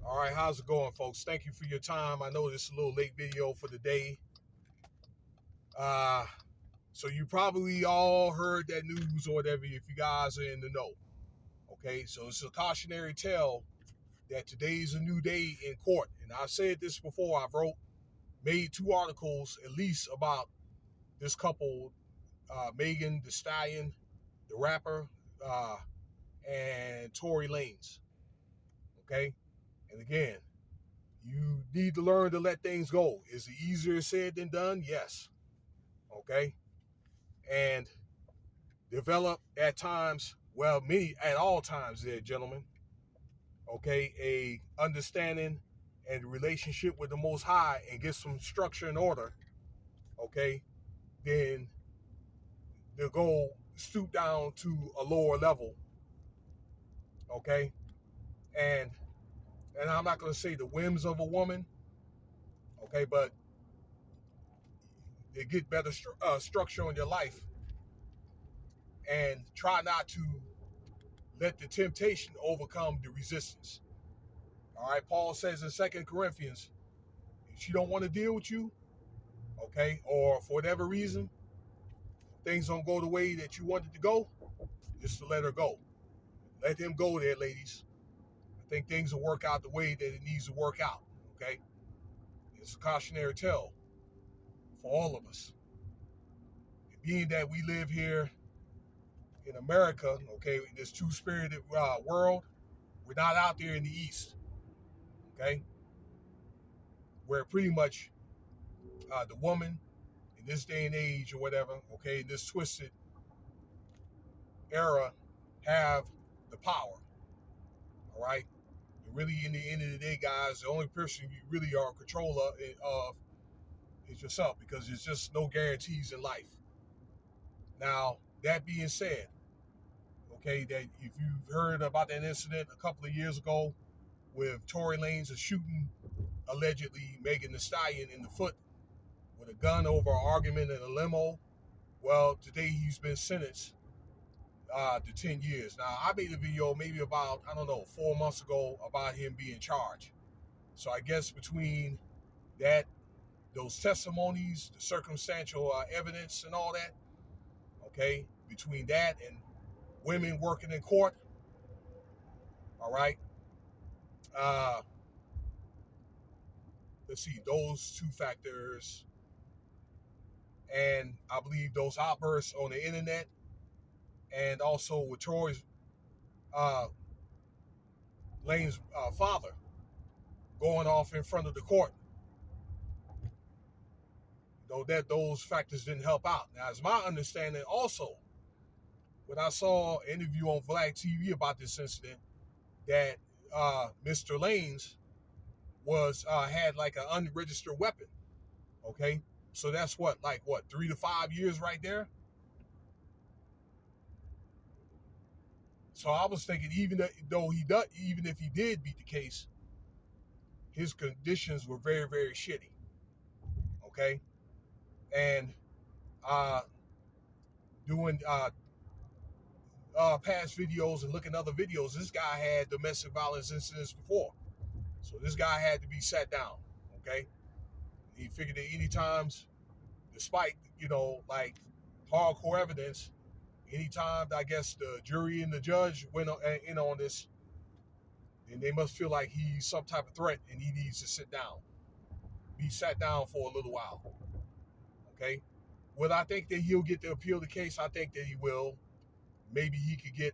All right, how's it going, folks? Thank you for your time. I know this is a little late video for the day. Uh, so you probably all heard that news or whatever if you guys are in the know. Okay, so it's a cautionary tale that today's a new day in court. And I've said this before. Made two articles at least about this couple, Meghan the Stallion, the rapper, uh, and Tory Lanez. Okay, and again, you need to learn to let things go. Is it easier said than done? Yes. Okay. And develop at times, well, many at all times there, gentlemen, okay, a understanding and relationship with the Most High and get some structure and order, okay, then they'll go stoop down to a lower level, okay? And I'm not gonna say the whims of a woman, okay, but they get better structure on your life and try not to let the temptation overcome the resistance. All right, Paul says in 2 Corinthians, if she don't want to deal with you, okay, or for whatever reason, things don't go the way that you wanted to go, just to let her go. Let him go there, ladies. I think things will work out the way that it needs to work out, okay? It's a cautionary tale for all of us. And being that we live here in America, okay, in this two-spirited world, we're not out there in the East, okay? Where pretty much the woman in this day and age or whatever, okay, in this twisted era, have the power, all right? And really, in the end of the day, guys, the only person you really are in control of is yourself, because there's just no guarantees in life. Now, that being said, okay, that if you've heard about that incident a couple of years ago with Tory Lanez shooting allegedly Meghan the Stallion in the foot with a gun over an argument in a limo, well, today he's been sentenced to 10 years. Now, I made a video maybe about, I don't know, 4 months ago about him being charged. So I guess between that, those testimonies, the circumstantial evidence and all that, okay, between that and women working in court, all right, uh, let's see, those two factors, and I believe those outbursts on the internet, and also with Troy's uh, Lane's father going off in front of the court, though that those factors didn't help out. Now, it's my understanding also, when I saw an interview on Black TV about this incident, that Mr. Lanez was had like an unregistered weapon. Okay, so that's what 3 to 5 years right there. So I was thinking, even if he did beat the case, his conditions were very, very shitty. Okay, and doing past videos and looking at other videos, this guy had domestic violence incidents before, so this guy had to be sat down. Okay, he figured that any times, despite like hardcore evidence, anytime I guess the jury and the judge went in on this, then they must feel like he's some type of threat and he needs to sit down, be sat down for a little while. Okay, will I think that he'll get to appeal the case? I think that he will. Maybe he could get,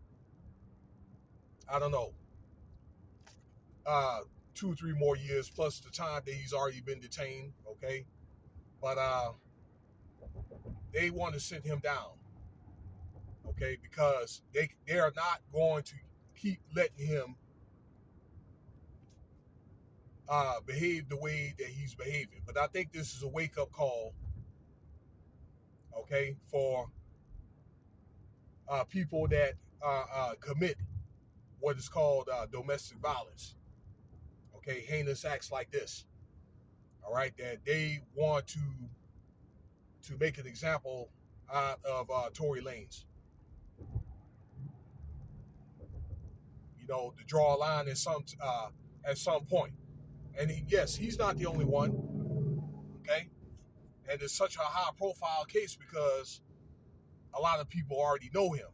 I don't know, 2 or 3 more years plus the time that he's already been detained. Okay, but they want to sit him down. Okay, because they are not going to keep letting him behave the way that he's behaving. But I think this is a wake-up call, okay, for people that commit what is called domestic violence, okay, heinous acts like this, all right, that they want to make an example out of Tory Lanez. To draw a line at some point. And yes, he's not the only one, okay? And it's such a high profile case because a lot of people already know him,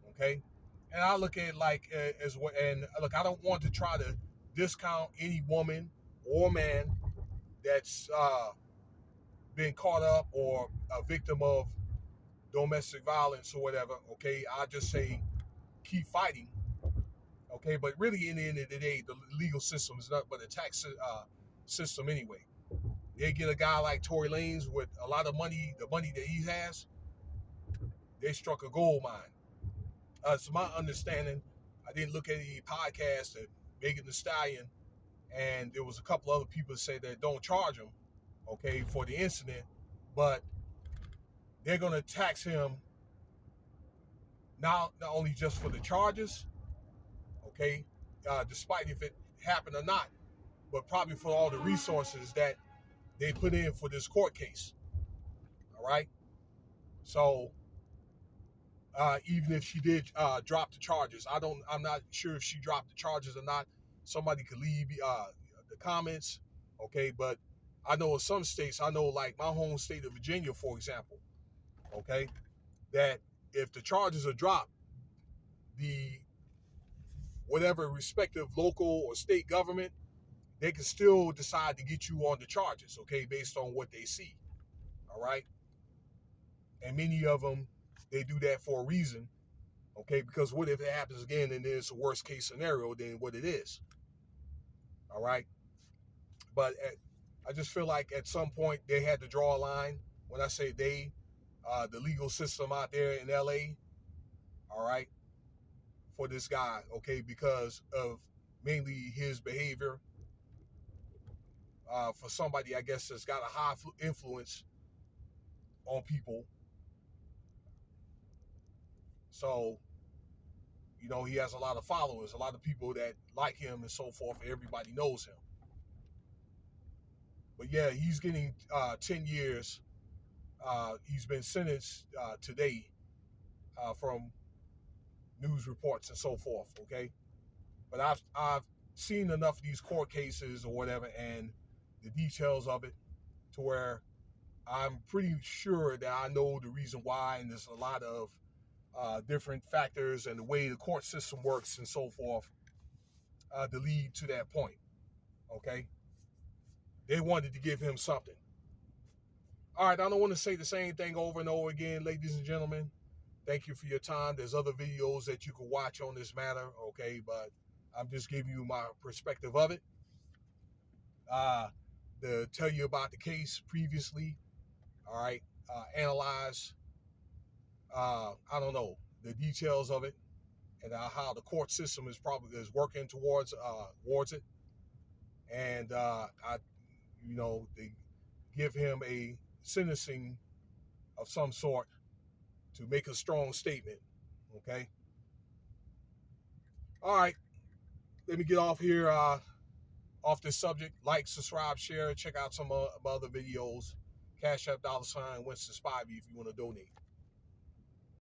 okay? And I look at it like as well. And look, I don't want to try to discount any woman or man that's been caught up or a victim of domestic violence or whatever, okay? I just say keep fighting, okay? But really, in the end of the day, the legal system is not but a tax system anyway. They get a guy like Tory Lanez with a lot of money, the money that he has, they struck a gold mine. It's my understanding. I didn't look at any podcast that Meghan the Stallion, and there was a couple other people that say that don't charge him, okay, for the incident, but they're gonna tax him not only just for the charges, okay, despite if it happened or not, but probably for all the resources that they put in for this court case. All right. So even if she did drop the charges, I'm not sure if she dropped the charges or not. Somebody could leave the comments, okay? But I know in some states, I know like my home state of Virginia, for example, okay, that if the charges are dropped, the whatever respective local or state government, they can still decide to get you on the charges, okay, based on what they see, all right? And many of them, they do that for a reason, okay? Because what if it happens again and it's a worst case scenario than what it is, all right? But I just feel like at some point they had to draw a line. When I say they, the legal system out there in LA, all right, for this guy, okay, because of mainly his behavior. For somebody, I guess, that's got a high influence on people. So, you know, he has a lot of followers, a lot of people that like him and so forth. Everybody knows him. But yeah, he's getting 10 years. He's been sentenced today from news reports and so forth, okay? But I've seen enough of these court cases or whatever and the details of it to where I'm pretty sure that I know the reason why, and there's a lot of different factors and the way the court system works and so forth to lead to that point, okay? They wanted to give him something. All right, I don't want to say the same thing over and over again, ladies and gentlemen. Thank you for your time. There's other videos that you can watch on this matter, okay? But I'm just giving you my perspective of it. To tell you about the case previously, all right? Analyze, I don't know, the details of it and how the court system is working towards it. And they give him a sentencing of some sort to make a strong statement, okay? All right, let me get off here, off this subject. Like, subscribe, share, check out some other videos. Cash App, $, Winston Spivey if you want to donate.